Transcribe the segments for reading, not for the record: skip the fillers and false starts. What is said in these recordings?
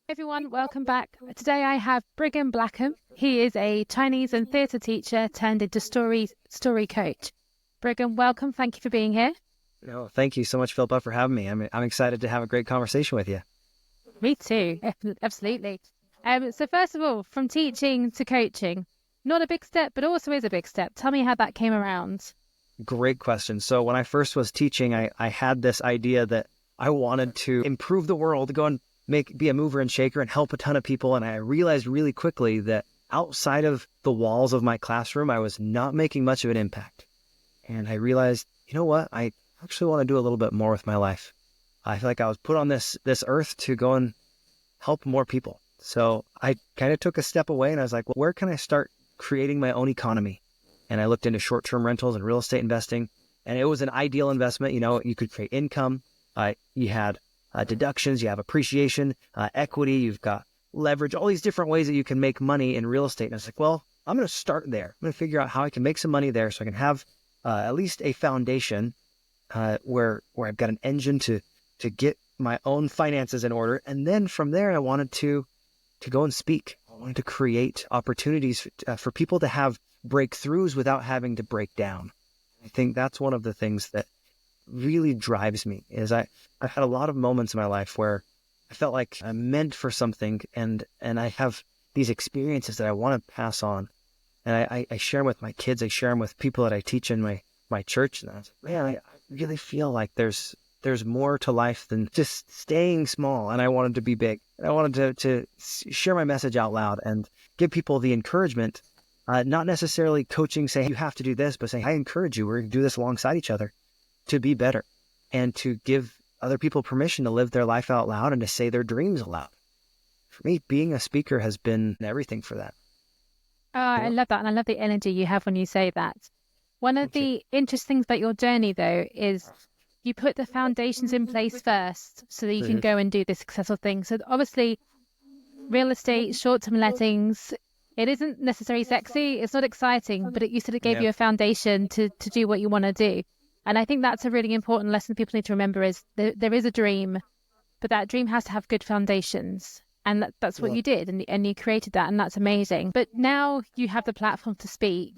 Everyone, welcome back. Today I have Brigham Blackham. He is a Chinese and theatre teacher turned into story coach. Brigham, welcome. Thank you for being here. No, thank you so much, Philippa, for having me. I'm excited to have a great conversation with you. Me too. Absolutely. So first of all, from teaching to coaching, not a big step, but also is a big step. Tell me how that came around. Great question. So when I first was teaching, I had this idea that I wanted to improve the world, go and be a mover and shaker and help a ton of people. And I realized really quickly that outside of the walls of my classroom, I was not making much of an impact. And I realized, you know what? I actually want to do a little bit more with my life. I feel like I was put on this earth to go and help more people. So I kind of took a step away and I was like, well, where can I start creating my own economy? And I looked into short-term rentals and real estate investing, and it was an ideal investment. You know, you could create income. You had deductions, you have appreciation, equity, you've got leverage, all these different ways that you can make money in real estate. And I was like, well, I'm going to start there. I'm going to figure out how I can make some money there so I can have at least a foundation where I've got an engine to get my own finances in order. And then from there, I wanted to go and speak. I wanted to create opportunities for people to have breakthroughs without having to break down. I think that's one of the things that really drives me is I've had a lot of moments in my life where I felt like I'm meant for something and I have these experiences that I want to pass on. And I share them with my kids. I share them with people that I teach in my church. And I was like, man, I really feel like there's more to life than just staying small. And I wanted to be big. I wanted to share my message out loud and give people the encouragement, not necessarily coaching, saying you have to do this, but saying, I encourage you, we're going to do this alongside each other to be better and to give other people permission to live their life out loud and to say their dreams aloud. For me, being a speaker has been everything for that. Oh, I love that. And I love the energy you have when you say that. One of the interesting things about your journey, though, is you put the foundations in place first so that you can go and do the successful thing. So obviously, real estate, short-term lettings, it isn't necessarily sexy. It's not exciting, but you sort of gave you a foundation to do what you want to do. And I think that's a really important lesson people need to remember is there is a dream, but that dream has to have good foundations. And that's what you did. And you created that. And that's amazing. But now you have the platform to speak.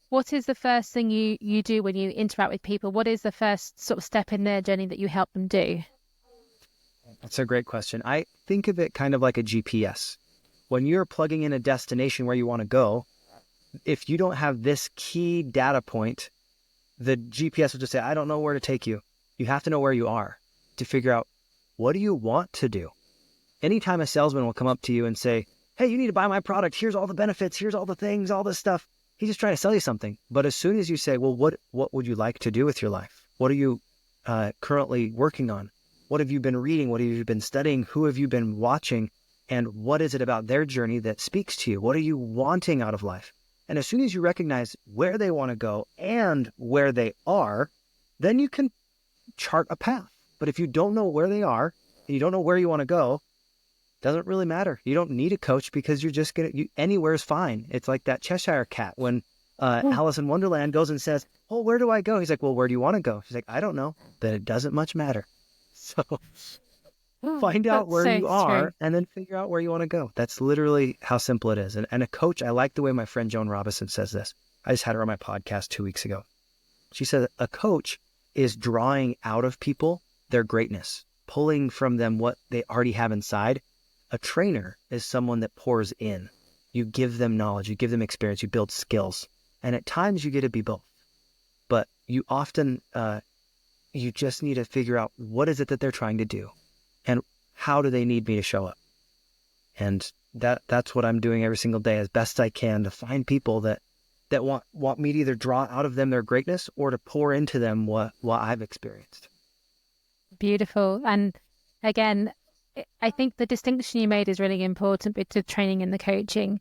What is the first thing you do when you interact with people? What is the first sort of step in their journey that you help them do? That's a great question. I think of it kind of like a GPS. When you're plugging in a destination where you want to go, if you don't have this key data point, the GPS will just say, I don't know where to take you. You have to know where you are to figure out, what do you want to do? Anytime a salesman will come up to you and say, hey, you need to buy my product. Here's all the benefits. Here's all the things, all this stuff. He's just trying to sell you something. But as soon as you say, well, what would you like to do with your life? What are you currently working on? What have you been reading? What have you been studying? Who have you been watching? And what is it about their journey that speaks to you? What are you wanting out of life? And as soon as you recognize where they want to go and where they are, then you can chart a path. But if you don't know where they are and you don't know where you want to go, it doesn't really matter. You don't need a coach because you're just anywhere is fine. It's like that Cheshire cat when Alice in Wonderland goes and says, oh, where do I go? He's like, well, where do you want to go? She's like, I don't know. Then it doesn't much matter. So find out where you are and then figure out where you want to go. That's literally how simple it is. And a coach, I like the way my friend Joan Robinson says this. I just had her on my podcast 2 weeks ago. She said a coach is drawing out of people their greatness, pulling from them what they already have inside. A trainer is someone that pours in. You give them knowledge, you give them experience, you build skills. And at times you get to be both. But you often, you just need to figure out what is it that they're trying to do and how do they need me to show up. And that's what I'm doing every single day as best I can to find people that want me to either draw out of them their greatness or to pour into them what I've experienced. Beautiful. And again, I think the distinction you made is really important with the training and the coaching.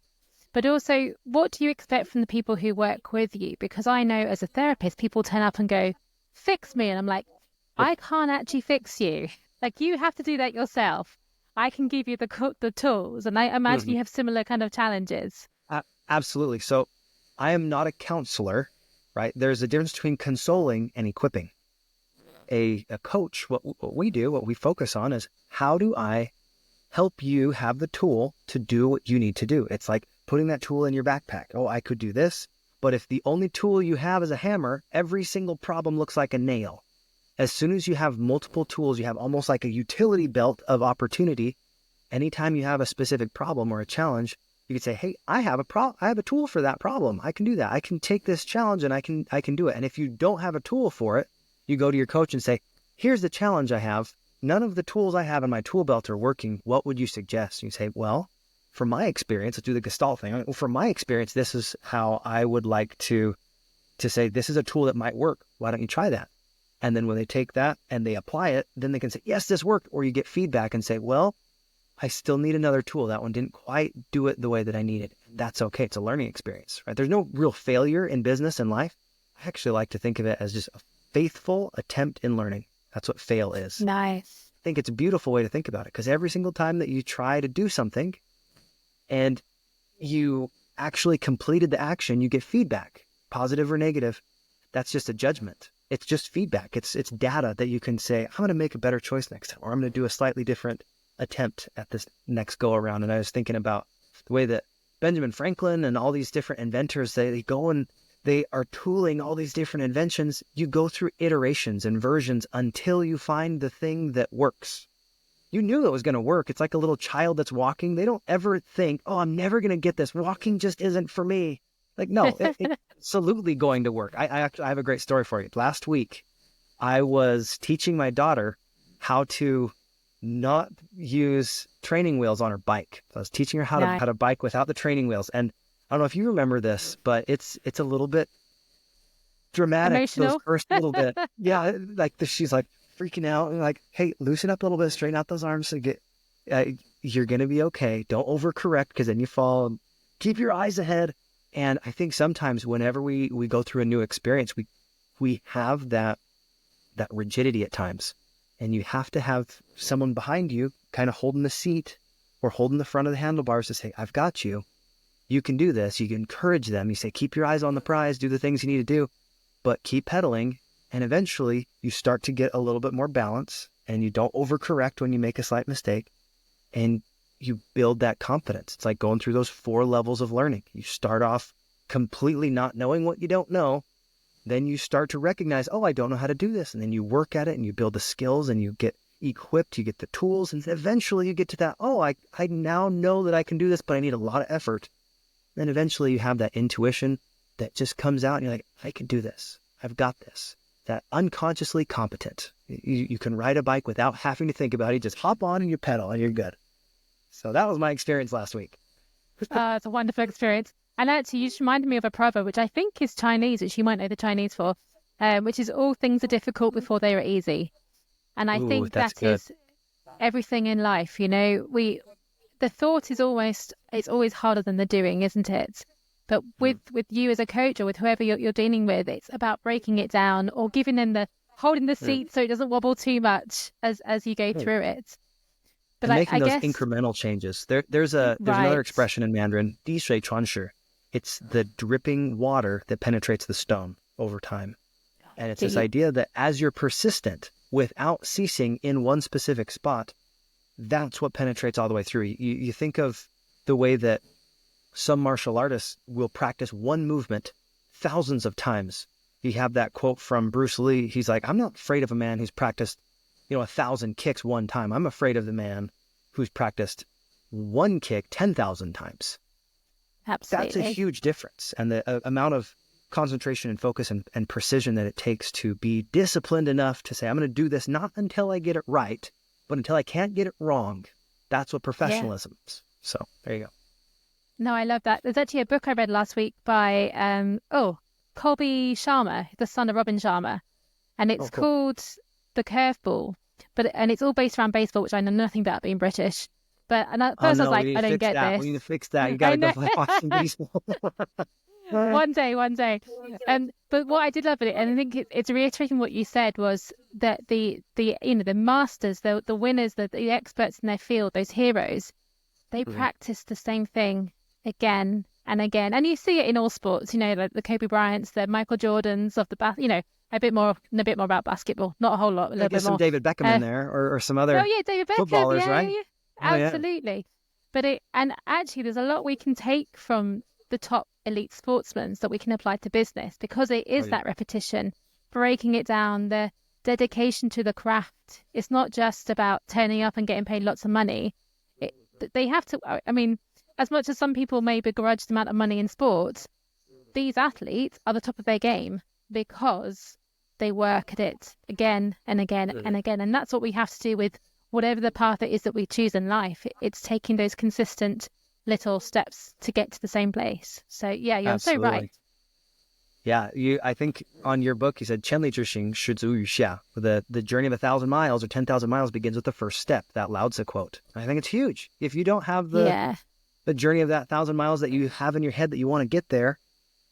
But also, what do you expect from the people who work with you? Because I know as a therapist, people turn up and go, fix me. And I'm like, I can't actually fix you. Like, you have to do that yourself. I can give you the tools. And I imagine you have similar kind of challenges. Absolutely. So I am not a counselor, right? There's a difference between consoling and equipping. A coach, what we do, what we focus on is how do I help you have the tool to do what you need to do. It's like putting that tool in your backpack. Oh, I could do this. But if the only tool you have is a hammer, every single problem looks like a nail. As soon as you have multiple tools, you have almost like a utility belt of opportunity. Anytime you have a specific problem or a challenge, you could say, hey, I have a tool for that problem. I can do that. I can take this challenge and I can do it. And if you don't have a tool for it, you go to your coach and say, here's the challenge I have. None of the tools I have in my tool belt are working. What would you suggest? You say, well, from my experience, let's do the Gestalt thing. Well, from my experience, this is how I would like to say, this is a tool that might work. Why don't you try that? And then when they take that and they apply it, then they can say, yes, this worked. Or you get feedback and say, well, I still need another tool. That one didn't quite do it the way that I needed. That's okay. It's a learning experience, right? There's no real failure in business and life. I actually like to think of it as just a faithful attempt in learning. That's what fail is. Nice. I think it's a beautiful way to think about it, because every single time that you try to do something and you actually completed the action, you get feedback, positive or negative. That's just a judgment. It's just feedback. It's data that you can say, I'm going to make a better choice next time, or I'm going to do a slightly different attempt at this next go around. And I was thinking about the way that Benjamin Franklin and all these different inventors, they go and they are tooling all these different inventions. You go through iterations and versions until you find the thing that works. You knew it was going to work. It's like a little child that's walking. They don't ever think, oh, I'm never going to get this. Walking just isn't for me. Like, no, it's absolutely going to work. I have a great story for you. Last week, I was teaching my daughter how to not use training wheels on her bike. So I was teaching her how to bike without the training wheels. And I don't know if you remember this, but it's a little bit dramatic. Emotional. Those first little bit. Yeah, like she's like freaking out and like, hey, loosen up a little bit, straighten out those arms. So you're going to be okay. Don't overcorrect, because then you fall. Keep your eyes ahead. And I think sometimes whenever we go through a new experience, we have that rigidity at times. And you have to have someone behind you kind of holding the seat or holding the front of the handlebars to say, I've got you. You can do this. You can encourage them. You say, keep your eyes on the prize, do the things you need to do, but keep pedaling. And eventually you start to get a little bit more balance, and you don't overcorrect when you make a slight mistake, and you build that confidence. It's like going through those 4 levels of learning. You start off completely not knowing what you don't know. Then you start to recognize, oh, I don't know how to do this. And then you work at it and you build the skills and you get equipped, you get the tools. And eventually you get to that, oh, I now know that I can do this, but I need a lot of effort. Then eventually you have that intuition that just comes out and you're like, I can do this. I've got this. That unconsciously competent. You can ride a bike without having to think about it. You just hop on and you pedal and you're good. So that was my experience last week. It's a wonderful experience. And actually, you just reminded me of a proverb, which I think is Chinese, which you might know the Chinese for, which is all things are difficult before they are easy. And I think that is everything in life. You know, the thought is it's always harder than the doing, isn't it? But with you as a coach or with whoever you're dealing with, it's about breaking it down or giving them holding the seat so it doesn't wobble too much as you go through it. But and making those incremental changes. There's another expression in Mandarin, 滴水穿石. It's the dripping water that penetrates the stone over time. And it's this idea that as you're persistent without ceasing in one specific spot, that's what penetrates all the way through. You think of the way that some martial artists will practice one movement thousands of times. You have that quote from Bruce Lee. He's like, I'm not afraid of a man who's practiced 1,000 kicks one time. I'm afraid of the man who's practiced one kick 10,000 times. Absolutely. That's a huge difference. And the amount of concentration and focus and precision that it takes to be disciplined enough to say, I'm going to do this not until I get it right, but until I can't get it wrong. That's what professionalism is. So there you go. No, I love that. There's actually a book I read last week by Colby Sharma, the son of Robin Sharma. And it's called The Curveball. And it's all based around baseball, which I know nothing about being British. But at first I was like, I don't get this. We need to fix that. You got to go watch some baseball. One day. But what I did love it, and I think it's reiterating what you said, was that the masters, the winners, the experts in their field, those heroes, they practice the same thing again and again. And you see it in all sports, like the Kobe Bryants, the Michael Jordans of the a bit more about basketball, not a whole lot. I guess some David Beckham in there, or some other David Beckham, footballers, right? absolutely. But and actually, there's a lot we can take from the top elite sportsmen that we can apply to business, because it is that repetition, breaking it down, the dedication to the craft. It's not just about turning up and getting paid lots of money. They have to, I mean, as much as some people may begrudge the amount of money in sports, these athletes are the top of their game because they work at it again and again and again. And that's what we have to do with whatever the path it is that we choose in life. It's taking those consistent little steps to get to the same place. So yeah, you're so right. Yeah, I think on your book you said 千里之行始足于下. The journey of 1,000 miles or 10,000 miles begins with the first step. That Lao Tzu quote. I think it's huge. If you don't have the journey of that 1,000 miles that you have in your head that you want to get there,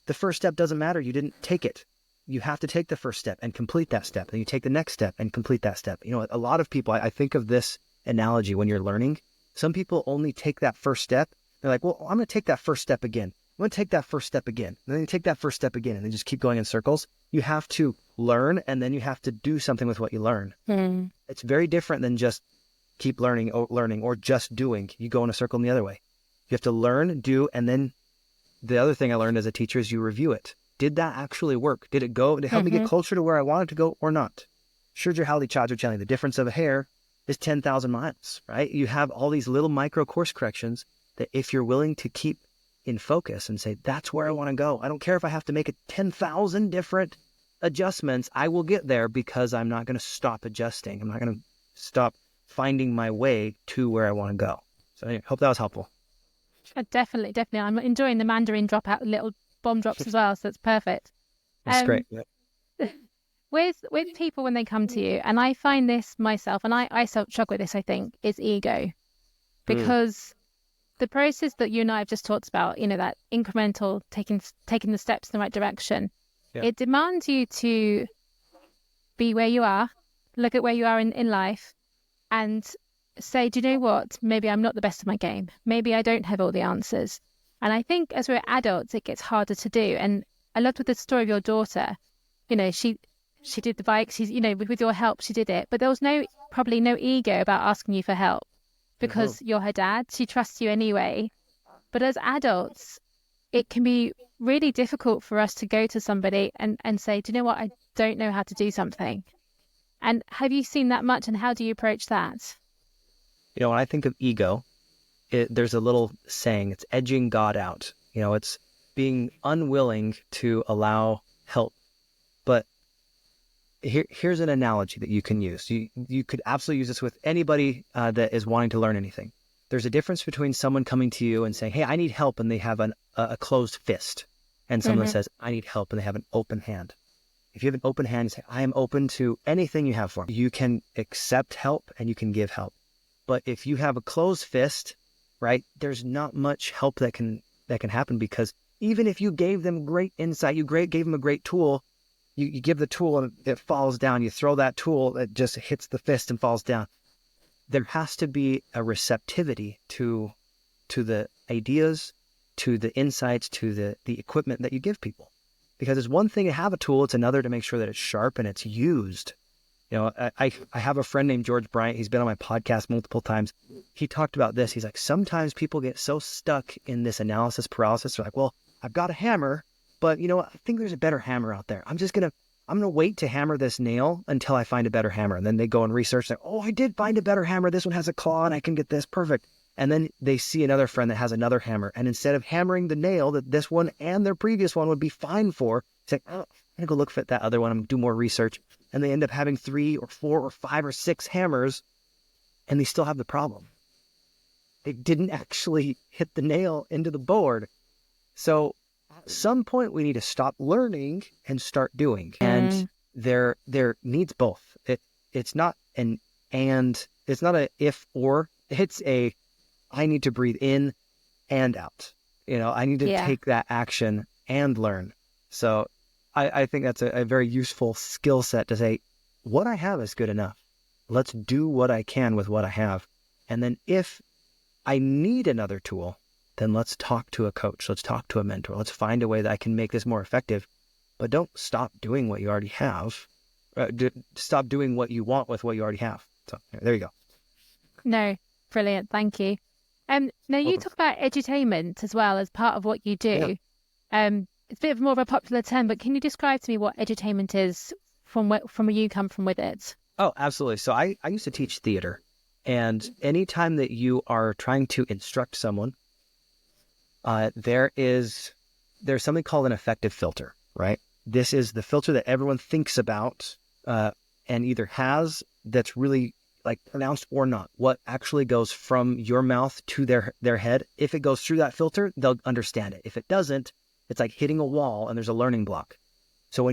the first step doesn't matter. You didn't take it. You have to take the first step and complete that step. And you take the next step and complete that step. You know, a lot of people, I think of this analogy when you're learning. Some people only take that first step. They're like, well, I'm going to take that first step again. I'm going to take that first step again. And then you take that first step again. And they just keep going in circles. You have to learn, and then you have to do something with what you learn. It's very different than just keep learning or just doing. You go in a circle in the other way. You have to learn, do, and then the other thing I learned as a teacher is you review it. Did that actually work? Did it go? Did it help me get closer to where I wanted to go or not? The difference of a hair is 10,000 miles, right? You have all these little micro course corrections that if you're willing to keep in focus and say, that's where I want to go. I don't care if I have to make 10,000 different adjustments. I will get there because I'm not going to stop adjusting. I'm not going to stop finding my way to where I want to go. So I hope that was helpful. Definitely. I'm enjoying the Mandarin dropout little bomb drops as well, so it's perfect. That's great. Yeah. With people when they come to you, and I find this myself, and I struggle with this, I think, is ego. Because the process that you and I have just talked about, you know, that incremental taking the steps in the right direction, it demands you to be where you are, look at where you are in life, and say, do you know what? Maybe I'm not the best at my game. Maybe I don't have all the answers. And I think as we're adults, it gets harder to do. And I loved with the story of your daughter. You know, she did the bike. She's, you know, with your help, she did it. But there was probably no ego about asking you for help because you're her dad. She trusts you anyway. But as adults, it can be really difficult for us to go to somebody and say, do you know what? I don't know how to do something. And have you seen that much? And how do you approach that? You know, when I think of ego, there's a little saying, it's edging God out. You know, it's being unwilling to allow help. But here's an analogy that you can use. You could absolutely use this with anybody that is wanting to learn anything. There's a difference between someone coming to you and saying, hey, I need help, and they have a closed fist. And someone says, I need help, and they have an open hand. If you have an open hand, you say, I am open to anything you have for me. You can accept help and you can give help. But if you have a closed fist, right, there's not much help that can happen, because even if you gave them great insight, gave them a great tool, you give the tool and it falls down. You throw that tool, it just hits the fist and falls down. There has to be a receptivity to the ideas, to the insights, to the equipment that you give people. Because it's one thing to have a tool, it's another to make sure that it's sharp and it's used. You know, I have a friend named George Bryant. He's been on my podcast multiple times. He talked about this. He's like, sometimes people get so stuck in this analysis paralysis. They're like, well, I've got a hammer, but you know what? I think there's a better hammer out there. I'm going to wait to hammer this nail until I find a better hammer. And then they go and research, like, oh, I did find a better hammer. This one has a claw and I can get this. Perfect. And then they see another friend that has another hammer. And instead of hammering the nail that this one and their previous one would be fine for, it's like, oh, I'm going to go look for that other one. I'm going to do more research. And they end up having 3 or 4 or 5 or 6 hammers, and they still have the problem. They didn't actually hit the nail into the board. So at some point we need to stop learning and start doing. And there needs both. It's not an and, it's not a if or, it's a I need to breathe in and out. You know, I need to take that action and learn. So I think that's a very useful skill set to say, what I have is good enough. Let's do what I can with what I have. And then if I need another tool, then let's talk to a coach. Let's talk to a mentor. Let's find a way that I can make this more effective. But don't stop doing what you already have. Stop doing what you want with what you already have. So there you go. No, Brilliant. Thank you. Now you talk about edutainment as well as part of what you do. It's a bit more of a popular term, but can you describe to me what edutainment is from where you come from with it? Oh, absolutely. So I used to teach theater, and anytime that you are trying to instruct someone, there's something called an affective filter, right? This is the filter that everyone thinks about and either has that's really like pronounced or not. What actually goes from your mouth to their head. If it goes through that filter, they'll understand it. If it doesn't, it's like hitting a wall and there's a learning block. So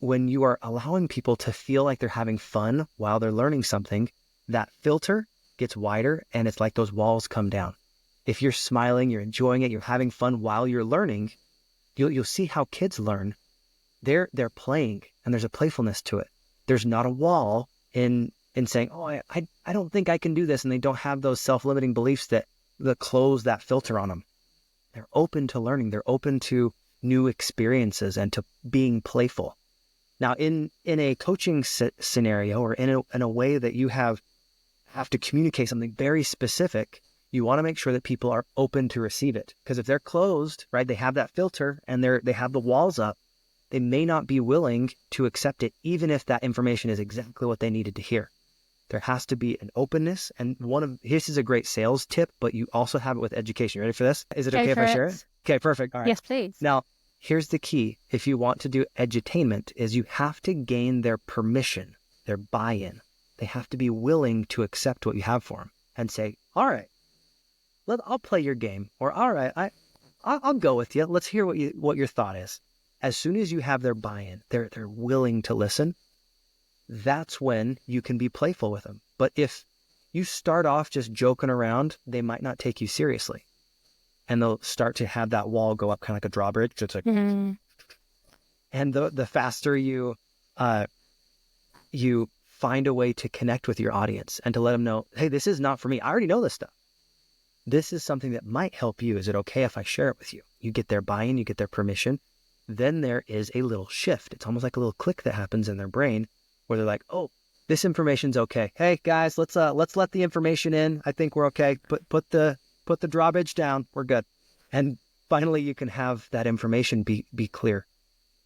when you are allowing people to feel like they're having fun while they're learning something, that filter gets wider and it's like those walls come down. If you're smiling, you're enjoying it, you're having fun while you're learning, you'll see how kids learn. They're playing and there's a playfulness to it. There's not a wall in saying, oh, I don't think I can do this. And they don't have those self-limiting beliefs that close that filter on them. They're open to learning. They're open to new experiences and to being playful. Now, in a coaching scenario or in a way that you have to communicate something very specific, you want to make sure that people are open to receive it. Because if they're closed, right, they have that filter and they have the walls up, they may not be willing to accept it, even if that information is exactly what they needed to hear. There has to be an openness. And this is a great sales tip, but you also have it with education. You ready for this? Is it okay if I share it? Okay, perfect. All right. Yes, please. Now, here's the key. If you want to do edutainment, is you have to gain their permission, their buy-in. They have to be willing to accept what you have for them and say, all right, I'll play your game. Or all right, I'll go with you. Let's hear what your thought is. As soon as you have their buy-in, they're willing to listen. That's when you can be playful with them. But if you start off just joking around, they might not take you seriously. And they'll start to have that wall go up kind of like a drawbridge. It's like, and the faster you find a way to connect with your audience and to let them know, hey, this is not for me. I already know this stuff. This is something that might help you. Is it okay if I share it with you? You get their buy-in, you get their permission. Then there is a little shift. It's almost like a little click that happens in their brain where they're like, oh, this information's okay. Hey guys, let's let the information in. I think we're okay. Put the drawbridge down. We're good. And finally, you can have that information be clear.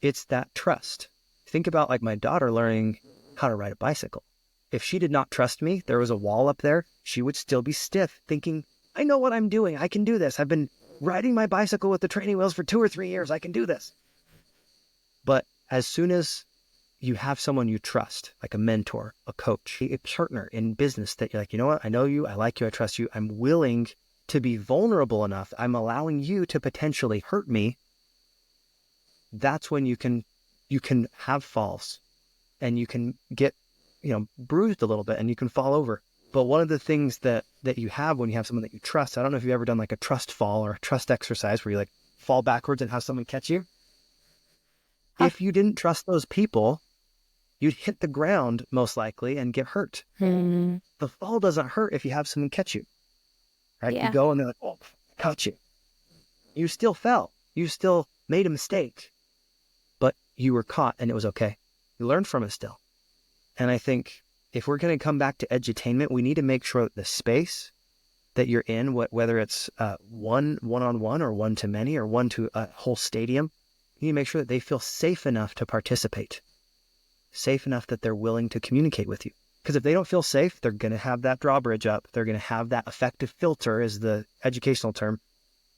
It's that trust. Think about like my daughter learning how to ride a bicycle. If she did not trust me, there was a wall up there, she would still be stiff, thinking, I know what I'm doing. I can do this. I've been riding my bicycle with the training wheels for 2 or 3 years. I can do this. But as soon as you have someone you trust, like a mentor, a coach, a partner in business that you're like, you know what? I know you. I like you. I trust you. I'm willing to be vulnerable enough. I'm allowing you to potentially hurt me. That's when you can have falls and you can get, bruised a little bit and you can fall over. But one of the things that you have when you have someone that you trust, I don't know if you've ever done like a trust fall or a trust exercise where you like fall backwards and have someone catch you. If you didn't trust those people, you'd hit the ground most likely and get hurt. The fall doesn't hurt if you have someone catch you. Right? Yeah. You go and they're like, oh, I caught you. You still fell. You still made a mistake, but you were caught and it was okay. You learned from it still. And I think if we're going to come back to edutainment, we need to make sure that the space that you're in, whether it's one-on-one or one-to-many or one to a whole stadium, you need to make sure that they feel safe enough to participate, safe enough that they're willing to communicate with you. Because if they don't feel safe, they're going to have that drawbridge up. They're going to have that affective filter is the educational term,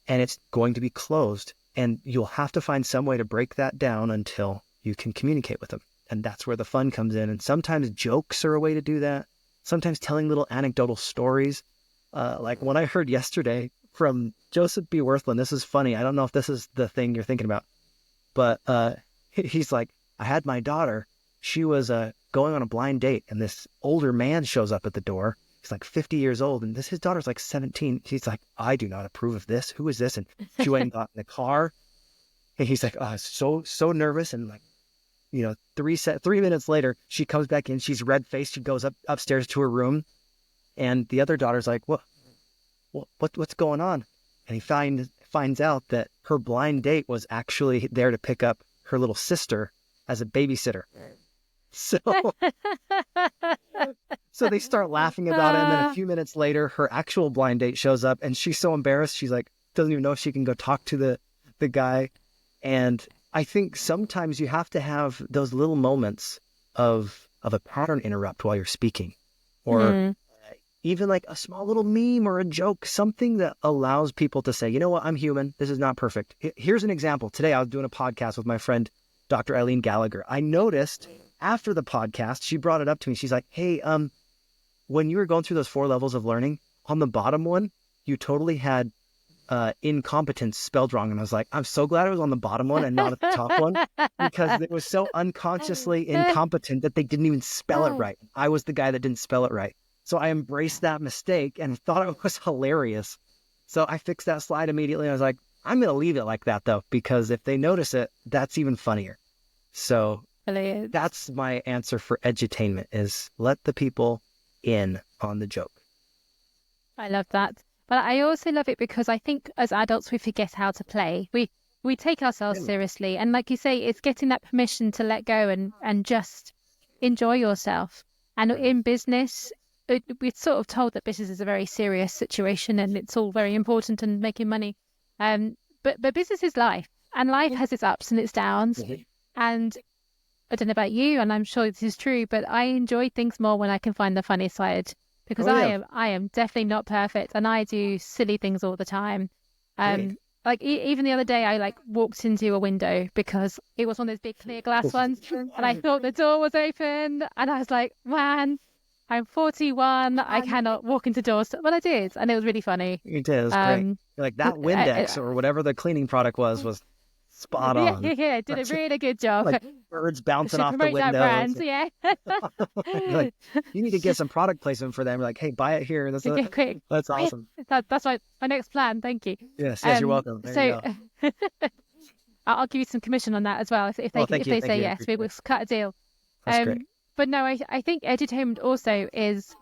and it's going to be closed. And you'll have to find some way to break that down until you can communicate with them. And that's where the fun comes in. And sometimes jokes are a way to do that. Sometimes telling little anecdotal stories. Like one I heard yesterday from Joseph B. Worthland. This is funny. I don't know if this is the thing you're thinking about. But he's like, I had my daughter. She was going on a blind date. And this older man shows up at the door. He's like 50 years old. And his daughter's like 17. He's like, I do not approve of this. Who is this? And she went and got in the car. And he's like, oh, so nervous. And like, 3 minutes later, she comes back in. She's red-faced. She goes upstairs to her room. And the other daughter's like, what's going on? And he finds out that her blind date was actually there to pick up her little sister as a babysitter. So, so they start laughing about it. And then a few minutes later, her actual blind date shows up and she's so embarrassed. She's like, doesn't even know if she can go talk to the guy. And I think sometimes you have to have those little moments of a pattern interrupt while you're speaking, or even like a small little meme or a joke, something that allows people to say, you know what, I'm human. This is not perfect. Here's an example. Today, I was doing a podcast with my friend, Dr. Eileen Gallagher. I noticed after the podcast, she brought it up to me. She's like, hey, when you were going through those 4 levels of learning, on the bottom one, you totally had incompetence spelled wrong. And I was like, I'm so glad it was on the bottom one and not at the top one, because it was so unconsciously incompetent that they didn't even spell it right. I was the guy that didn't spell it right. So I embraced that mistake and thought it was hilarious. So I fixed that slide immediately. I was like, I'm going to leave it like that though, because if they notice it, that's even funnier. So that's my answer for edutainment, is let the people in on the joke. I love that. But I also love it because I think as adults, we forget how to play. We take ourselves seriously. And like you say, it's getting that permission to let go and just enjoy yourself. And in business, we're sort of told that business is a very serious situation and it's all very important and making money. But business is life, and life has its ups and its downs. And I don't know about you, and I'm sure this is true, but I enjoy things more when I can find the funny side, because I am definitely not perfect, and I do silly things all the time. Like even the other day, I like walked into a window because it was one of those big clear glass ones, and I thought the door was open, and I was like, man, I'm 41, I cannot walk into doors. But I did, and it was really funny. You did, it was great. You're like, that Windex or whatever the cleaning product was spot on. Yeah, did a really good job. Like birds bouncing off the window. That brand, yeah. Like, you need to get some product placement for them. You're like, hey, buy it here. That's quick. That's awesome. That's my next plan. Thank you. Yes, you're welcome. There you go. I'll give you some commission on that as well if they say yes. We'll cut a deal. That's great. But no, I think edutainment also is,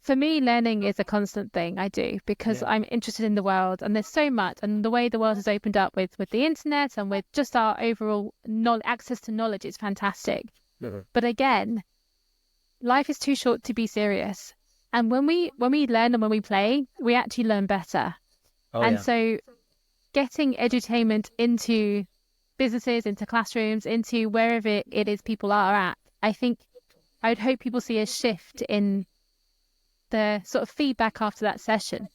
for me, learning is a constant thing I do because I'm interested in the world, and there's so much, and the way the world has opened up with the internet and with just our overall access to knowledge is fantastic. But again, life is too short to be serious. And when we learn and when we play, we actually learn better. So getting edutainment into businesses, into classrooms, into wherever it is people are at, I think I would hope people see a shift in the sort of feedback after that session.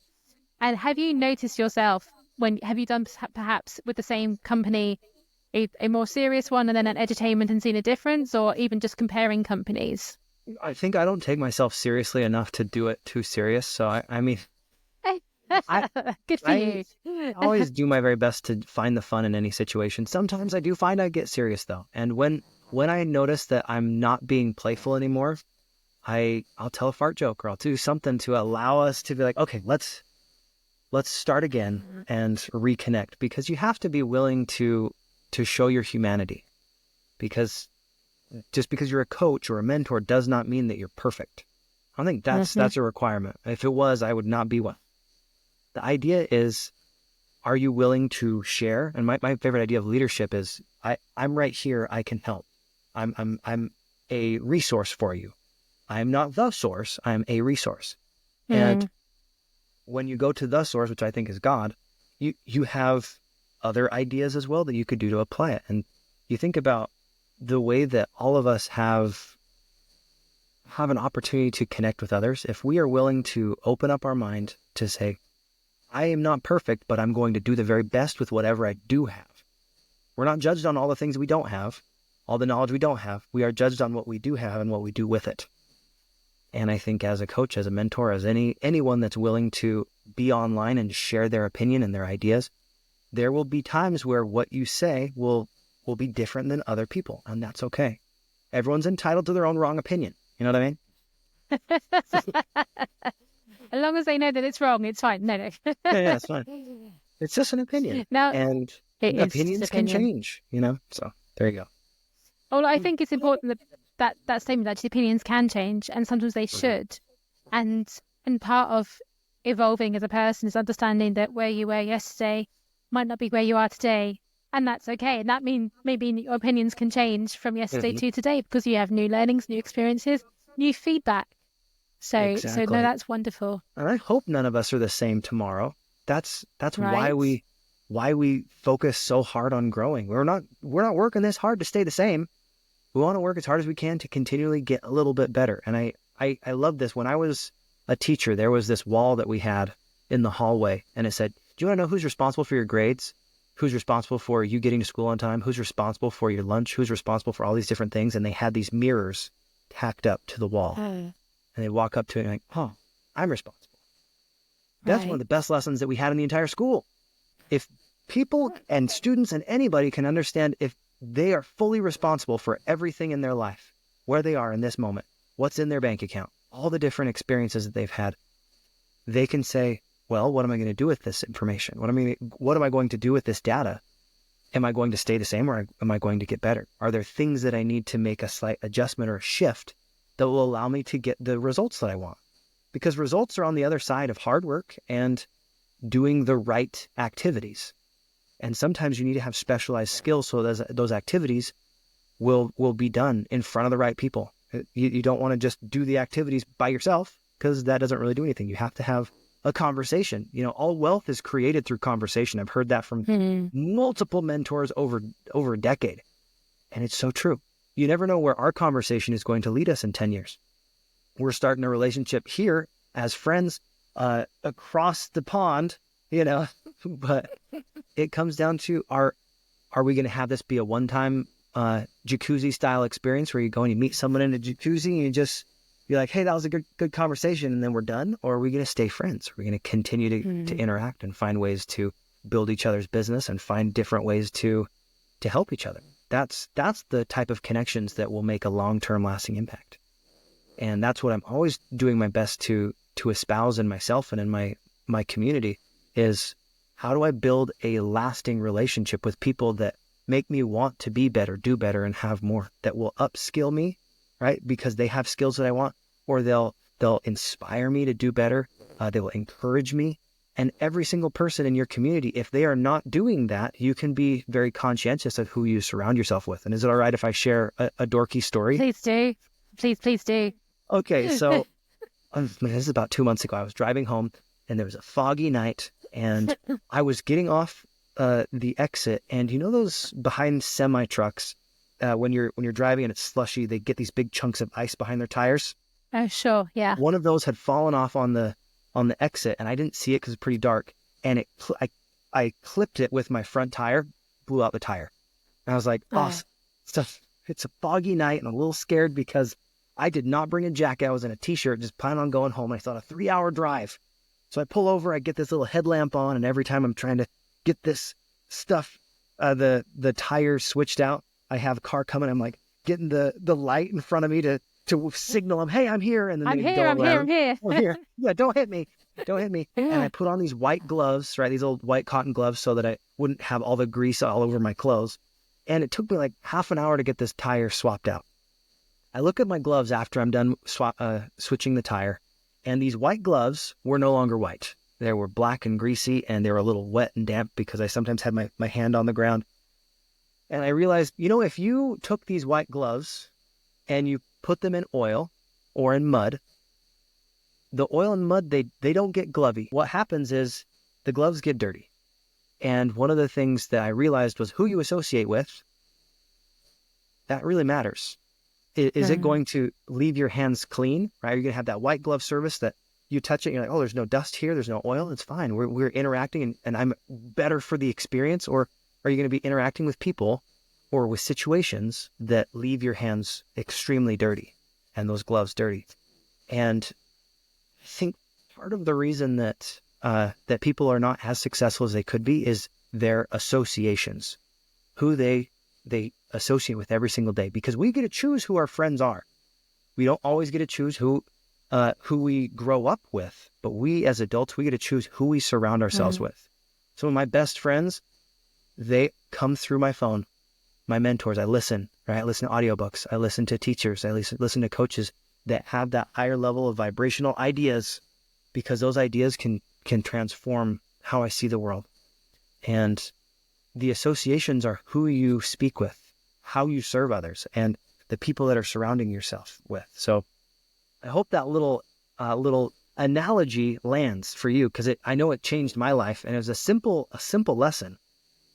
And have you noticed yourself, have you done perhaps with the same company a more serious one and then an edutainment and seen a difference, or even just comparing companies? I think I don't take myself seriously enough to do it too serious. So I mean, good for you. I always do my very best to find the fun in any situation. Sometimes I do find I get serious though. And when I notice that I'm not being playful anymore, I'll tell a fart joke, or I'll do something to allow us to be like, okay, let's start again and reconnect, because you have to be willing to show your humanity, because just because you're a coach or a mentor does not mean that you're perfect. I don't think that's a requirement. If it was, I would not be one. The idea is, are you willing to share? And my favorite idea of leadership is, I'm right here, I can help. I'm a resource for you. I'm not the source, I'm a resource. And when you go to the source, which I think is God, you have other ideas as well that you could do to apply it. And you think about the way that all of us have an opportunity to connect with others. If we are willing to open up our mind to say, I am not perfect, but I'm going to do the very best with whatever I do have. We're not judged on all the things we don't have, all the knowledge we don't have. We are judged on what we do have and what we do with it. And I think as a coach, as a mentor, as anyone that's willing to be online and share their opinion and their ideas, there will be times where what you say will be different than other people, and that's okay. Everyone's entitled to their own wrong opinion. You know what I mean? As long as they know that it's wrong, it's fine. No. Yeah, it's fine. It's just an opinion. Now, and opinions can change, So there you go. Well, I think it's important that statement, actually, opinions can change, and sometimes they should. And part of evolving as a person is understanding that where you were yesterday might not be where you are today. And that's okay. And that means maybe your opinions can change from yesterday Mhm. to today because you have new learnings, new experiences, new feedback. So no, Exactly. that's wonderful. And I hope none of us are the same tomorrow. That's why Right? we focus so hard on growing. We're not working this hard to stay the same. We want to work as hard as we can to continually get a little bit better. And I love this. When I was a teacher, there was this wall that we had in the hallway, and it said, "Do you want to know who's responsible for your grades? Who's responsible for you getting to school on time? Who's responsible for your lunch? Who's responsible for all these different things?" And they had these mirrors tacked up to the wall. Oh, And they walk up to it and like, "Oh, I'm responsible." That's one of right. the best lessons that we had in the entire school. If people and students and anybody can understand if they are fully responsible for everything in their life, where they are in this moment, what's in their bank account, all the different experiences that they've had, they can say, well, what am I going to do with this information? What am I going to do with this data? Am I going to stay the same, or am I going to get better? Are there things that I need to make a slight adjustment or a shift that will allow me to get the results that I want? Because results are on the other side of hard work and doing the right activities. And sometimes you need to have specialized skills so those activities will be done in front of the right people. You don't want to just do the activities by yourself, because that doesn't really do anything. You have to have a conversation. All wealth is created through conversation. I've heard that from multiple mentors over a decade. And it's so true. You never know where our conversation is going to lead us in 10 years. We're starting a relationship here as friends across the pond, but it comes down to, are we going to have this be a one-time jacuzzi style experience where you go and you meet someone in a jacuzzi and you just be like, hey, that was a good conversation, and then we're done? Or are we going to stay friends? Are we going to continue to interact and find ways to build each other's business and find different ways to help each other? That's the type of connections that will make a long-term lasting impact. And that's what I'm always doing my best to espouse in myself and in my community, is how do I build a lasting relationship with people that make me want to be better, do better, and have more, that will upskill me, right? Because they have skills that I want, or they'll inspire me to do better. They will encourage me. And every single person in your community, if they are not doing that, you can be very conscientious of who you surround yourself with. And is it all right if I share a dorky story? Please do. Please do. Okay, so this is about 2 months ago. I was driving home, and there was a foggy night, and I was getting off the exit, and those behind semi trucks, when you're driving and it's slushy, they get these big chunks of ice behind their tires. Oh, sure. Yeah. One of those had fallen off on the exit, and I didn't see it because it's pretty dark, and I clipped it with my front tire, blew out the tire. And I was like, awesome. It's a foggy night, and I'm a little scared because I did not bring a jacket. I was in a t-shirt, just planning on going home. I thought a 3-hour drive. So I pull over, I get this little headlamp on, and every time I'm trying to get this stuff, the tires switched out, I have a car coming. I'm like getting the light in front of me to signal them, hey, I'm here. And then I'm here. I'm here. Yeah, don't hit me. And I put on these white gloves, right? These old white cotton gloves, so that I wouldn't have all the grease all over my clothes. And it took me like half an hour to get this tire swapped out. I look at my gloves after I'm done switching the tire, and these white gloves were no longer white. They were black and greasy, and they were a little wet and damp because I sometimes had my hand on the ground. And I realized, if you took these white gloves and you put them in oil or in mud, the oil and mud, they don't get glovey. What happens is the gloves get dirty. And one of the things that I realized was who you associate with, that really matters. Is it going to leave your hands clean, right? Are you going to have that white glove service that you touch it and you're like, oh, there's no dust here, there's no oil, it's fine. We're interacting and I'm better for the experience? Or are you going to be interacting with people or with situations that leave your hands extremely dirty and those gloves dirty? And I think part of the reason that people are not as successful as they could be is their associations, who they associate with every single day, because we get to choose who our friends are. We don't always get to choose who we grow up with, but we as adults, we get to choose who we surround ourselves with. Some of my best friends, they come through my phone. My mentors, I listen, right? I listen to audiobooks. I listen to teachers. I listen to coaches that have that higher level of vibrational ideas, because those ideas can transform how I see the world. And the associations are who you speak with, how you serve others, and the people that are surrounding yourself with. So I hope that little analogy lands for you, because I know it changed my life, and it was a simple lesson,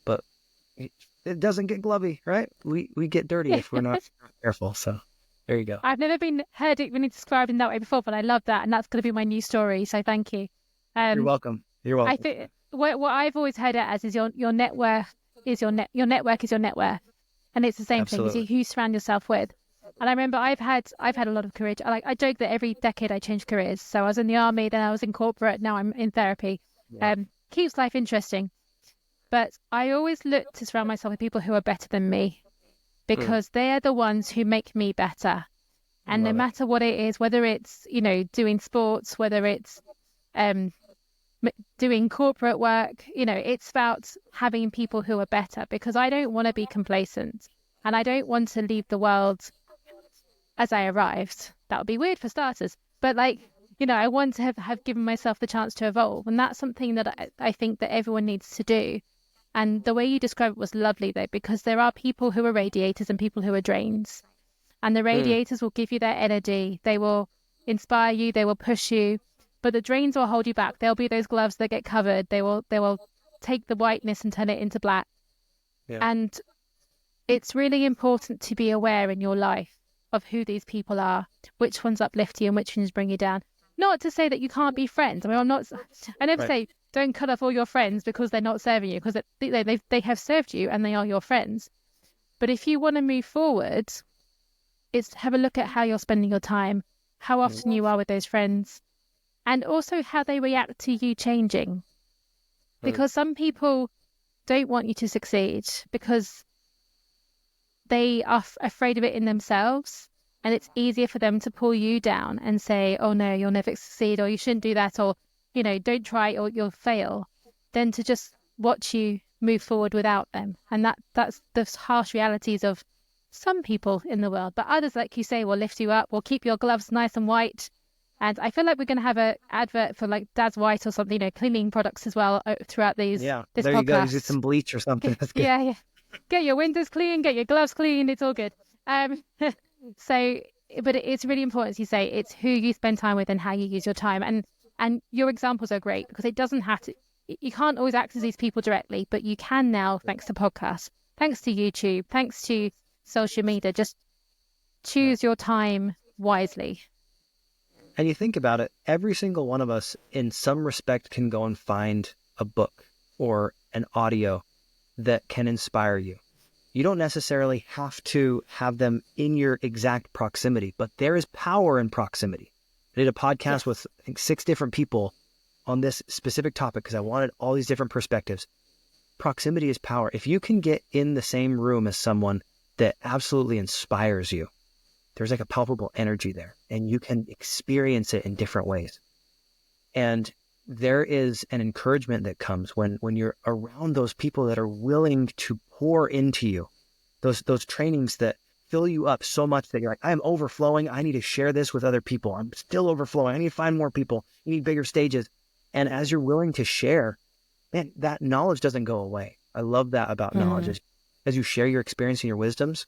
but it doesn't get glovey, right? We get dirty if we're not careful. So there you go. I've never heard it really described in that way before, but I love that, and that's going to be my new story. So thank you. You're welcome. You're welcome. I think what I've always heard it as is your network is your network is your net worth, and it's the same thing. It's who you surround yourself with. And I remember I've had a lot of career. I joke that every decade I change careers. So I was in the army, then I was in corporate, now I'm in therapy. Yeah. Keeps life interesting. But I always look to surround myself with people who are better than me, because they're the ones who make me better. And no matter what it is, whether it's, doing sports, whether it's doing corporate work, it's about having people who are better, because I don't want to be complacent, and I don't want to leave the world as I arrived. That would be weird for starters. But I want to have given myself the chance to evolve. And that's something that I think that everyone needs to do. And the way you described it was lovely, though, because there are people who are radiators and people who are drains. And the radiators will give you their energy. They will inspire you. They will push you. But the drains will hold you back. There'll be those gloves that get covered. They will take the whiteness and turn it into black. Yeah. And it's really important to be aware in your life of who these people are, which ones uplift you and which ones bring you down. Not to say that you can't be friends. I mean, I never say don't cut off all your friends because they're not serving you, because they have served you and they are your friends. But if you want to move forward, it's to have a look at how you're spending your time, how often you are with those friends, and also how they react to you changing. Because some people don't want you to succeed because they are afraid of it in themselves, and it's easier for them to pull you down and say, oh no, you'll never succeed, or you shouldn't do that, or don't try or you'll fail, than to just watch you move forward without them. And that's the harsh realities of some people in the world. But others, like you say, will lift you up, will keep your gloves nice and white. And I feel like we're going to have an advert for Dad's White or something, cleaning products as well throughohout this there podcast. You go, use some bleach or something. That's good. Yeah. Get your windows clean, get your gloves clean, it's all good. So, but it's really important, as you say, it's who you spend time with and how you use your time. And your examples are great, because it doesn't have to, you can't always access these people directly, but you can now, thanks to podcasts, thanks to YouTube, thanks to social media. Just choose your time wisely. And you think about it, every single one of us in some respect can go and find a book or an audio that can inspire you. You don't necessarily have to have them in your exact proximity, but there is power in proximity. I did a podcast with, I think, 6 different people on this specific topic because I wanted all these different perspectives. Proximity is power. If you can get in the same room as someone that absolutely inspires you, there's a palpable energy there, and you can experience it in different ways. And there is an encouragement that comes when you're around those people that are willing to pour into you, those trainings that fill you up so much that you're like, I am overflowing. I need to share this with other people. I'm still overflowing. I need to find more people. You need bigger stages. And as you're willing to share, man, that knowledge doesn't go away. I love that about knowledge. As you share your experience and your wisdoms,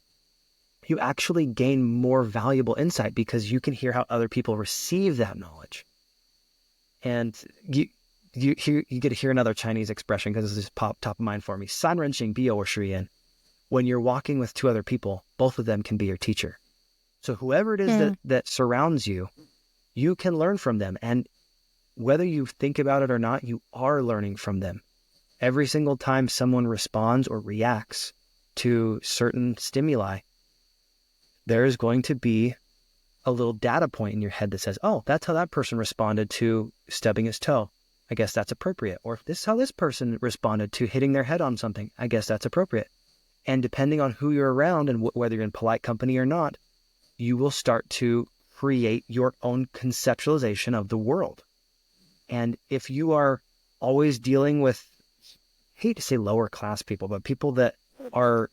you actually gain more valuable insight because you can hear how other people receive that knowledge. And you get to hear another Chinese expression because this is top of mind for me. 三人行必有我师焉. When you're walking with 2 other people, both of them can be your teacher. So whoever it is that surrounds you, you can learn from them. And whether you think about it or not, you are learning from them. Every single time someone responds or reacts to certain stimuli, there is going to be a little data point in your head that says, oh, that's how that person responded to stubbing his toe. I guess that's appropriate. Or if this is how this person responded to hitting their head on something, I guess that's appropriate. And depending on who you're around and whether you're in polite company or not, you will start to create your own conceptualization of the world. And if you are always dealing with, I hate to say lower class people, but people that are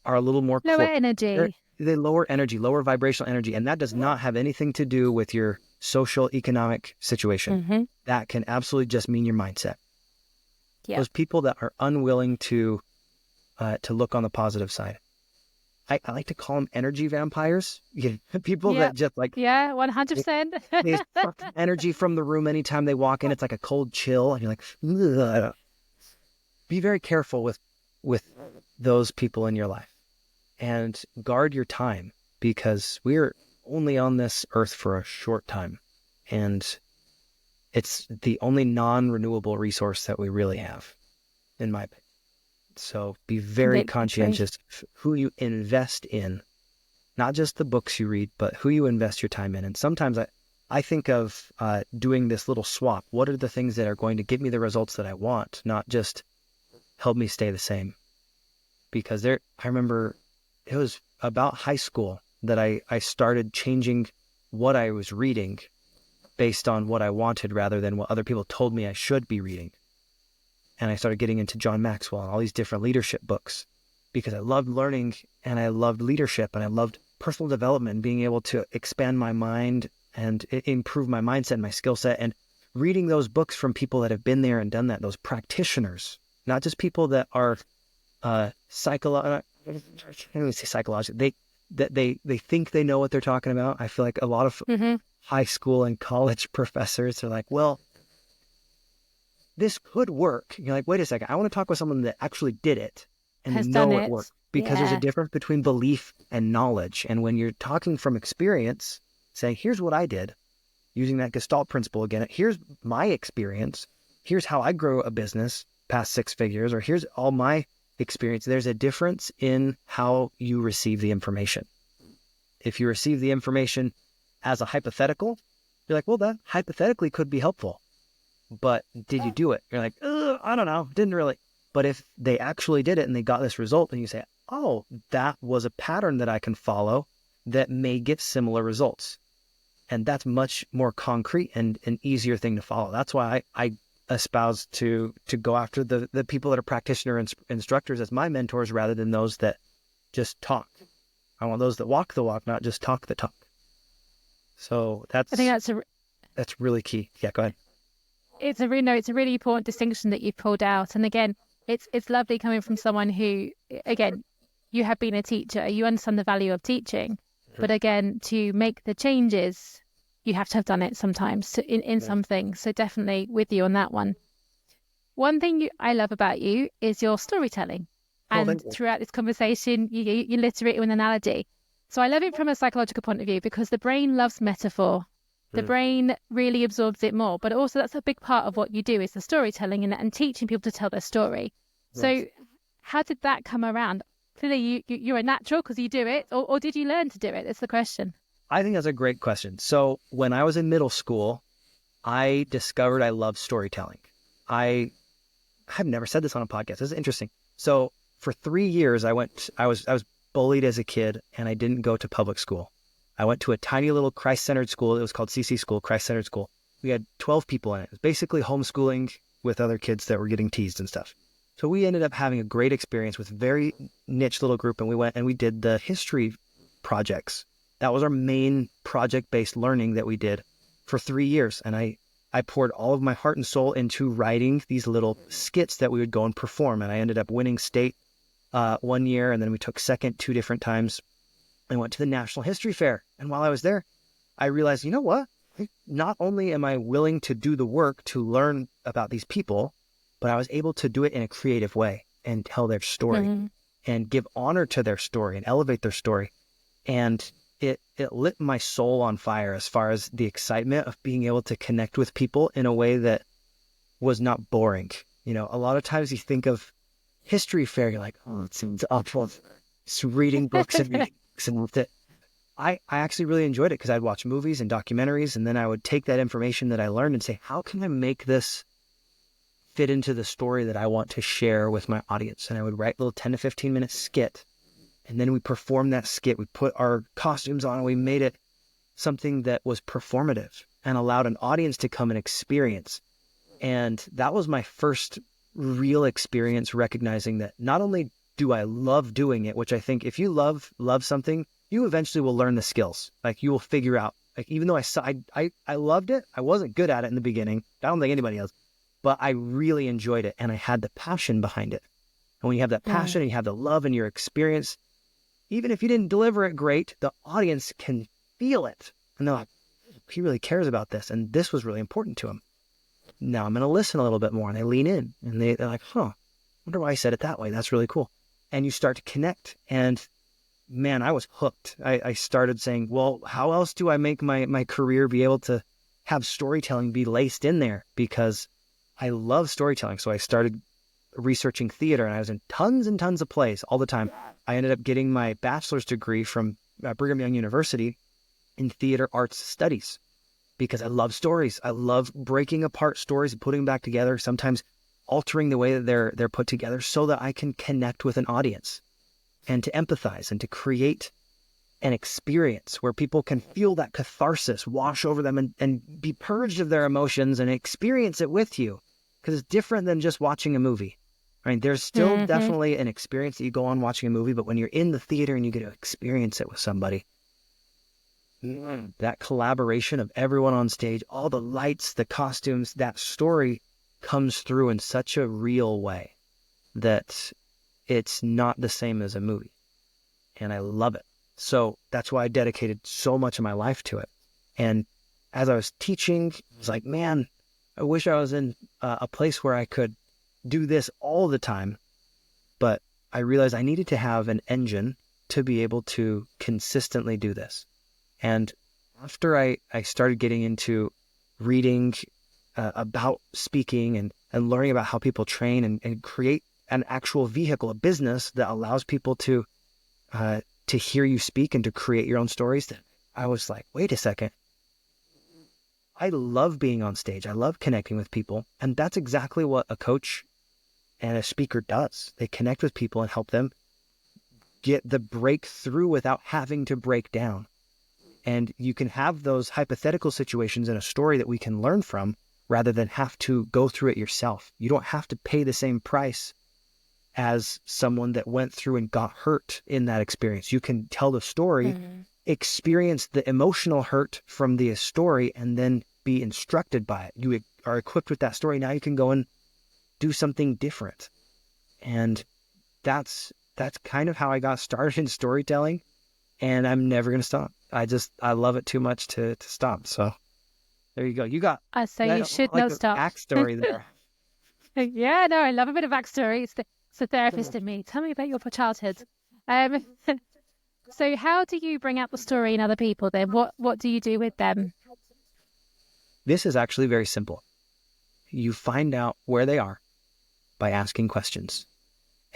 a little more lower energy. They lower energy, lower vibrational energy. And that does not have anything to do with your social economic situation. That can absolutely just mean your mindset. Those people that are unwilling to to look on the positive side. I like to call them energy vampires. People Yeah. that just like, Yeah, 100%. they suck energy from the room anytime they walk in. It's like a cold chill, and you're like, ugh. Be very careful with those people in your life, and guard your time, because we're only on this earth for a short time, and it's the only non-renewable resource that we really have, in my opinion. So be very Completely agree. conscientious of who you invest in, not just the books you read, but who you invest your time in. And sometimes I think of doing this little swap. What are the things that are going to give me the results that I want, not just help me stay the same? Because I remember it was about high school that I started changing what I was reading based on what I wanted rather than what other people told me I should be reading. And I started getting into John Maxwell and all these different leadership books because I loved learning and I loved leadership and I loved personal development and being able to expand my mind and improve my mindset and my skill set. And reading those books from people that have been there and done that, those practitioners, not just people that are psychological. They think they know what they're talking about. I feel like a lot of high school and college professors are like, well, this could work. You're like, wait a second, I want to talk with someone that actually did it and Has they done know it. it worked. Because there's a difference between belief and knowledge. And when you're talking from experience, saying, here's what I did, using that Gestalt principle again, here's my experience, here's how I grow a business past 6 figures, or here's all my experience. There's a difference in how you receive the information. If you receive the information as a hypothetical, you're like, well, that hypothetically could be helpful. But did you do it? You're like, I don't know, didn't really. But if they actually did it and they got this result, then you say, oh, that was a pattern that I can follow that may get similar results. And that's much more concrete and an easier thing to follow. That's why I espouse to go after the people that are practitioner instructors as my mentors rather than those that just talk. I want those that walk the walk, not just talk the talk. So I think that's really key. Yeah, go ahead. It's a really important distinction that you've pulled out. And again, it's lovely coming from someone who, again, you have been a teacher, you understand the value of teaching, but again, to make the changes, you have to have done it sometimes in something. So definitely with you on that one. One thing I love about you is your storytelling. And throughout this conversation, you litter it with an analogy. So I love it from a psychological point of view because the brain loves metaphor. The brain really absorbs it more, but also that's a big part of what you do is the storytelling and teaching people to tell their story. So how did that come around? Clearly you're a natural because you do it, or did you learn to do it? That's the question. I think that's a great question. So when I was in middle school, I discovered I love storytelling. I've never said this on a podcast. This is interesting. So for 3 years, I was bullied as a kid and I didn't go to public school. I went to a tiny little Christ-centered school. It was called CC School, Christ-centered school. We had 12 people in it. It was basically homeschooling with other kids that were getting teased and stuff. So we ended up having a great experience with a very niche little group. And we went and we did the history projects. That was our main project-based learning that we did for 3 years. And I poured all of my heart and soul into writing these little skits that we would go and perform. And I ended up winning state 1 year. And then we took second 2 different times. I went to the National History Fair. And while I was there, I realized, you know what? Not only am I willing to do the work to learn about these people, but I was able to do it in a creative way and tell their story and give honor to their story and elevate their story. And it lit my soul on fire as far as the excitement of being able to connect with people in a way that was not boring. You know, a lot of times you think of history fair, you're like, oh, it seems awful. It's reading books and reading books and that. I actually really enjoyed it because I'd watch movies and documentaries, and then I would take that information that I learned and say, how can I make this fit into the story that I want to share with my audience? And I would write a little 10 to 15 minute skit, and then we performed that skit. We put our costumes on and we made it something that was performative and allowed an audience to come and experience. And that was my first real experience recognizing that not only do I love doing it, which I think if you love something, you eventually will learn the skills. Like you will figure out, like, even though I loved it, I wasn't good at it in the beginning. I don't think anybody else, but I really enjoyed it and I had the passion behind it. And when you have that passion and you have the love in your experience, even if you didn't deliver it great, the audience can feel it. And they're like, he really cares about this. And this was really important to him. Now I'm going to listen a little bit more. And they lean in and they're like, I wonder why I said it that way. That's really cool. And you start to connect. And man, I was hooked. I started saying, well, how else do I make my career be able to have storytelling be laced in there? Because I love storytelling. So I started researching theater, and I was in tons and tons of plays all the time. I ended up getting my bachelor's degree from Brigham Young University in theater arts studies because I love stories. I love breaking apart stories and putting them back together, sometimes altering the way that they're put together so that I can connect with an audience and to empathize and to create an experience where people can feel that catharsis wash over them and be purged of their emotions and experience it with you, because it's different than just watching a movie. Right? There's still definitely an experience that you go on watching a movie, but when you're in the theater and you get to experience it with somebody, that collaboration of everyone on stage, all the lights, the costumes, that story comes through in such a real way that it's not the same as a movie. And I love it. So that's why I dedicated so much of my life to it. And as I was teaching, I was like, man, I wish I was in a place where I could do this all the time. But I realized I needed to have an engine to be able to consistently do this. And after I started getting into reading about speaking and learning about how people train and create an actual vehicle, a business that allows people to hear you speak and to create your own stories, I was like, wait a second. I love being on stage. I love connecting with people. And that's exactly what a coach and a speaker does. They connect with people and help them get the breakthrough without having to break down. And you can have those hypothetical situations in a story that we can learn from rather than have to go through it yourself. You don't have to pay the same price as someone that went through and got hurt in that experience. You can tell the story, experience the emotional hurt from the story, and then be instructed by it. You are equipped with that story. Now you can go and do something different. And that's kind of how I got started in storytelling, and I'm never going to stop. I love it too much to stop. So there you go. You got so you should like not the stop. backstory there. Yeah, no, I love a bit of backstory. It's the therapist in me. Tell me about your childhood. So how do you bring out the story in other people then? What do you do with them? This is actually very simple. You find out where they are by asking questions.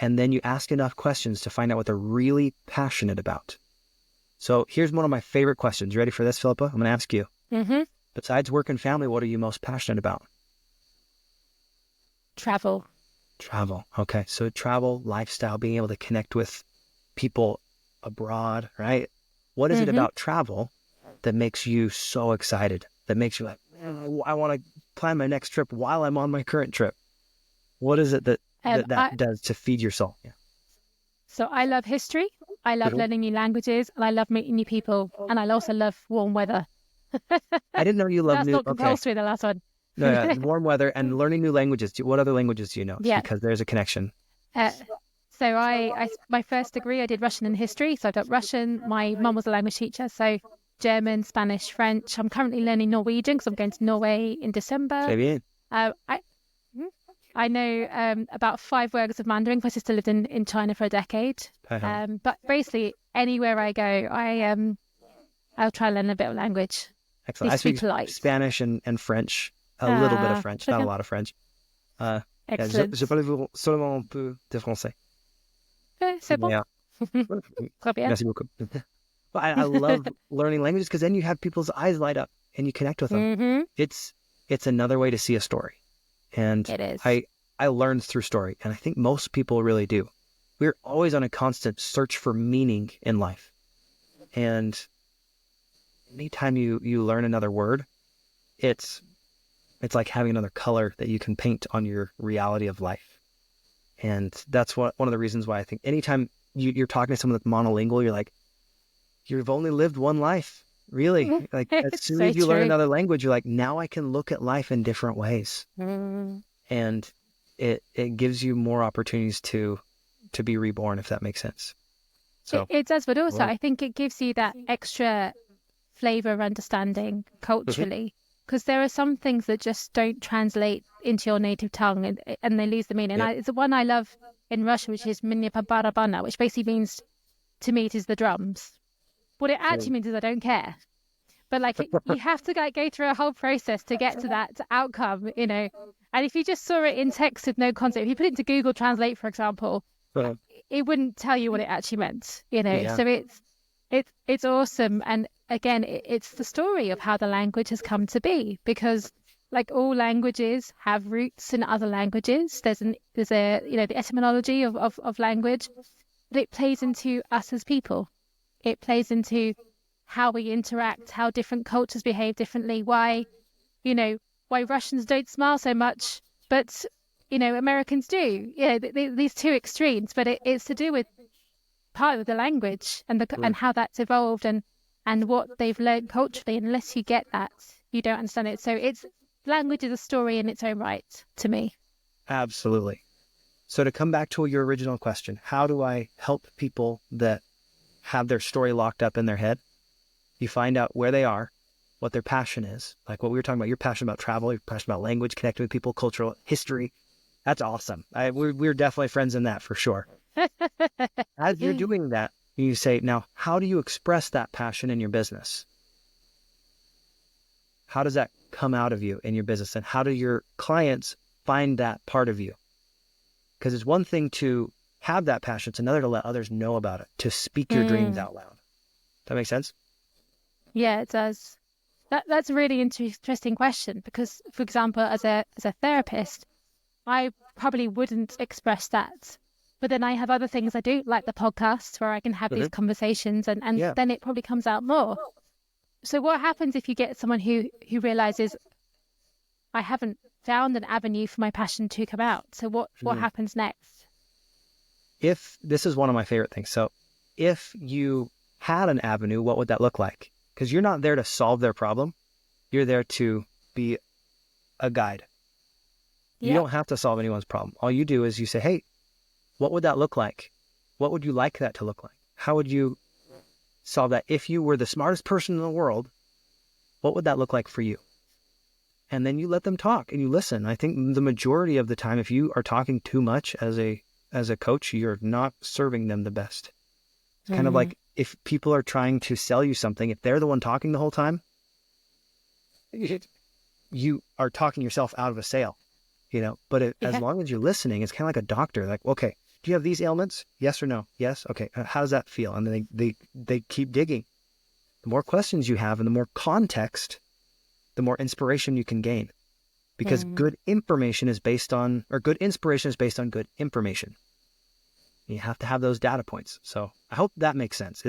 And then you ask enough questions to find out what they're really passionate about. So here's one of my favorite questions. You ready for this, Philippa? I'm going to ask you. Besides work and family, what are you most passionate about? Travel. Travel. Okay. So travel, lifestyle, being able to connect with people abroad, right? What is it about travel that makes you so excited? That makes you like, man, I want to plan my next trip while I'm on my current trip. What is it that does to feed your soul? Yeah. So I love history. I love learning new languages, and I love meeting new people, and I also love warm weather. I didn't know you loved That's not compulsory, the last one. No, yeah, warm weather and learning new languages. What other languages do you know? Yeah. Because there's a connection. So I my first degree, I did Russian and history. So I've got Russian. My mum was a language teacher. So German, Spanish, French. I'm currently learning Norwegian because I'm going to Norway in December. Très bien. I know about 5 words of Mandarin. My sister lived in China for a decade. But basically, anywhere I go, I'll try to learn a bit of language. Excellent. I speak Spanish and French, a little bit of French, not a lot of French. Excellent. Je parle seulement un peu de français. C'est bon. Très bien. Merci beaucoup. But I love learning languages because then you have people's eyes light up and you connect with them. It's another way to see a story. And it is. I learned through story, and I think most people really do. We're always on a constant search for meaning in life. And anytime you learn another word, it's like having another color that you can paint on your reality of life. And that's one of the reasons why I think anytime you're talking to someone that's monolingual, you're like, you've only lived one life, really. Like as soon as you learn another language, you're like, now I can look at life in different ways. And it gives you more opportunities to to be reborn, if that makes sense. So it does, but also I think it gives you that extra flavor of understanding culturally, because there are some things that just don't translate into your native tongue, and they lose the meaning. It's the one I love in Russian, which is minya barabana, which basically means, to me, it is the drums. What it actually means is I don't care. But like you have to go through a whole process to get to that outcome, you know. And if you just saw it in text with no concept, if you put it into Google Translate, for example, it wouldn't tell you what it actually meant, you know. So it's awesome. And again, it's the story of how the language has come to be, because like all languages have roots in other languages. There's a you know, the etymology of language, but it plays into us as people. It plays into how we interact, how different cultures behave differently, why Russians don't smile so much, but, you know, Americans do. Yeah, these two extremes, but it's to do with part of the language and and how that's evolved and what they've learned culturally. Unless you get that, you don't understand it. So language is a story in its own right to me. Absolutely. So to come back to your original question, how do I help people that have their story locked up in their head? You find out where they are, what their passion is. Like what we were talking about, you're passionate about travel, you're passionate about language, connecting with people, cultural history. That's awesome. We're definitely friends in that for sure. As you're doing that, you say, now, how do you express that passion in your business? How does that come out of you in your business? And how do your clients find that part of you? Because it's one thing to have that passion. It's another to let others know about it, to speak your dreams out loud. That make sense? Yeah, it does. That's a really interesting question, because, for example, as a therapist, I probably wouldn't express that. But then I have other things I do, like the podcast, where I can have these conversations, and then it probably comes out more. So what happens if you get someone who realizes, I haven't found an avenue for my passion to come out? So what happens next? If this is one of my favorite things. So if you had an avenue, what would that look like? Because you're not there to solve their problem. You're there to be a guide. You don't have to solve anyone's problem. All you do is you say, hey, what would that look like? What would you like that to look like? How would you solve that? If you were the smartest person in the world, what would that look like for you? And then you let them talk and you listen. I think the majority of the time, if you are talking too much as a coach, you're not serving them the best. It's kind of like if people are trying to sell you something, if they're the one talking the whole time, you are talking yourself out of a sale, you know. But as long as you're listening, it's kind of like a doctor. Like, okay, do you have these ailments? Yes or no? Yes. Okay. How does that feel? And then they keep digging. The more questions you have and the more context, the more inspiration you can gain. Because good inspiration is based on good information. You have to have those data points. So I hope that makes sense.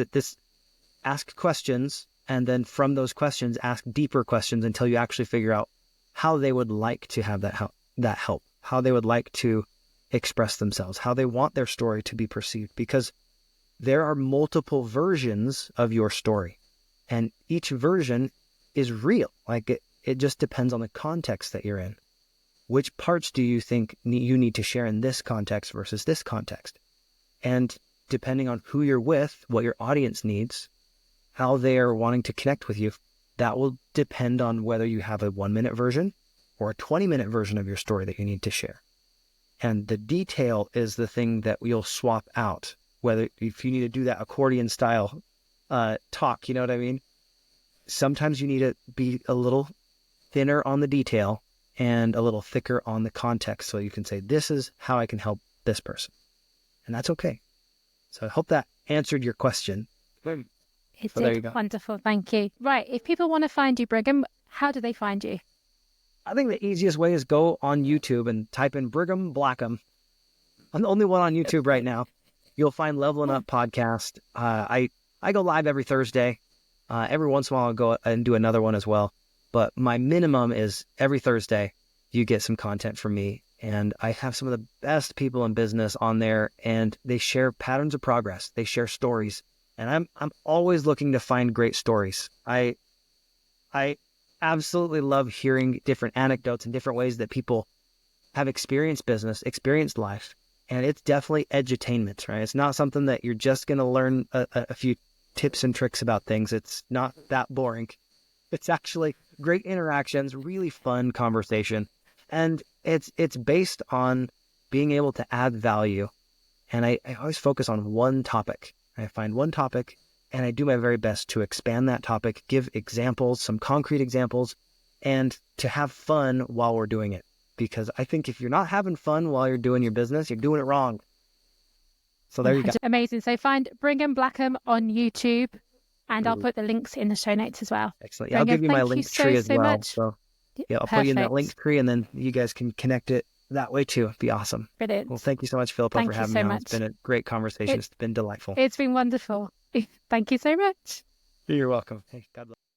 Ask questions, and then from those questions, ask deeper questions until you actually figure out how they would like to have that help, how they would like to express themselves, how they want their story to be perceived. Because there are multiple versions of your story, and each version is real. Like it just depends on the context that you're in. Which parts do you think you need to share in this context versus this context? And depending on who you're with, what your audience needs, how they are wanting to connect with you, that will depend on whether you have a 1-minute version or a 20-minute version of your story that you need to share. And the detail is the thing that you'll swap out, whether if you need to do that accordion style talk, you know what I mean? Sometimes you need to be a little thinner on the detail and a little thicker on the context, so you can say, this is how I can help this person. And that's okay. So I hope that answered your question. It did. Wonderful. Thank you. Right. If people want to find you, Brigham, how do they find you? I think the easiest way is go on YouTube and type in Brigham Blackham. I'm the only one on YouTube right now. You'll find Leveling Up Podcast. I go live every Thursday. Every once in a while I'll go and do another one as well. But my minimum is every Thursday you get some content from me. And I have some of the best people in business on there, and they share patterns of progress. They share stories, and I'm always looking to find great stories. I absolutely love hearing different anecdotes and different ways that people have experienced business, experienced life, And it's definitely edutainment, right? It's not something that you're just going to learn a few tips and tricks about things. It's not that boring. It's actually great interactions, really fun conversation. And it's based on being able to add value. And I always focus on one topic. I find one topic and I do my very best to expand that topic, give examples, some concrete examples, and to have fun while we're doing it. Because I think if you're not having fun while you're doing your business, you're doing it wrong. So there you go. Amazing. So find Brigham Blackham on YouTube, and I'll put the links in the show notes as well. Excellent. Yeah, I'll give you my link tree as well. Much. So yeah, I'll put you in that link tree, and then you guys can connect it that way too. It'd be awesome. Brilliant. Well, thank you so much, Philippa, for having me on. It's been a great conversation. It's been delightful. It's been wonderful. Thank you so much. You're welcome. Hey, God bless.